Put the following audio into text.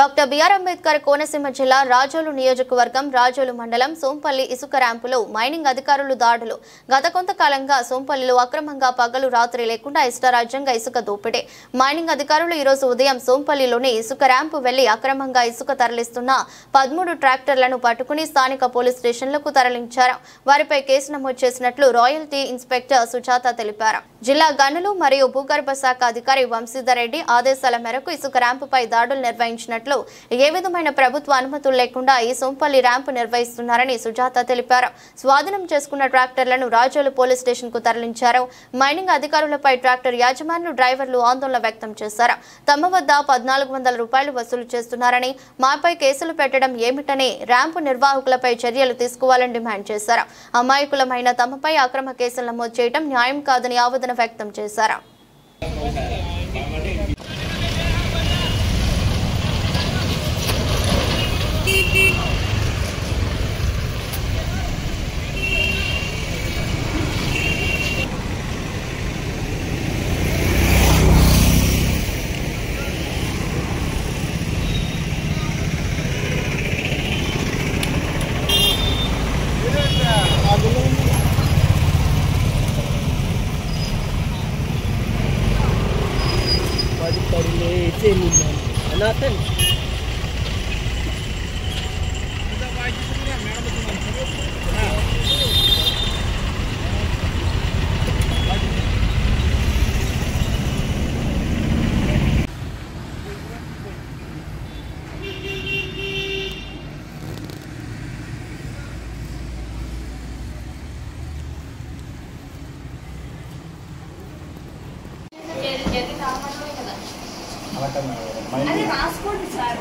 Doctor BR Ambedkar Konaseema జిల్లా రాజోలు నియోజకవర్గం రాజోలు మండలం సోంపల్లి ఇసుక ర్యాంపులో మైనింగ్ అధికారులు దాడులు. గత కొంతకాలంగా సోంపల్లిలో అక్రమంగా పగలు రాత్రి లేకుండా ఇష్టారాజ్యంగా ఇసుక దోపిడీ. మైనింగ్ అధికారులు ఈ రోజు ఉదయం సోంపల్లిలోని ఇసుక ర్యాంపు వెళ్లి అక్రమంగా ఇసుక తరలిస్తున్న 13 ట్రాక్టర్లను పట్టుకుని స్థానిక పోలీస్ స్టేషన్లకు తరలించారు. వారిపై కేసు నమోదు చేసినట్లు రాయల్టీ ఇన్స్పెక్టర్ సుజాత తెలిపారు. జిల్లా గనులు మరియు భూగర్భ శాఖ అధికారి వంశీధర్ రెడ్డి ఆదేశాల మేరకు ఇసుక ర్యాంపుపై దాడులు నిర్వహించినట్లు, ఏ విధమైన ప్రభుత్వ అనుమతులు లేకుండా ఈ సోంపల్లి ర్యాంపు నిర్వహిస్తున్నారని సుజాత తెలిపారు. స్వాధీనం చేసుకున్న ట్రాక్టర్లను రాజోలు పోలీస్ స్టేషన్ కు తరలించారు. మైనింగ్ అధికారులపై ట్రాక్టర్ యాజమాన్యులు, డ్రైవర్లు ఆందోళన వ్యక్తం చేశారు. తమ వద్ద 1400 రూపాయలు వసూలు చేస్తున్నారని, మాపై కేసులు పెట్టడం ఏమిటని ర్యాంపు నిర్వాహకులపై చర్యలు తీసుకోవాలని డిమాండ్ చేశారు. అమాయకులమైన తమపై అక్రమ కేసులు నమోదు చేయడం న్యాయం కాదని ఆవేదన వ్యక్తం చేశారు. అది రాసుకోండి సార్.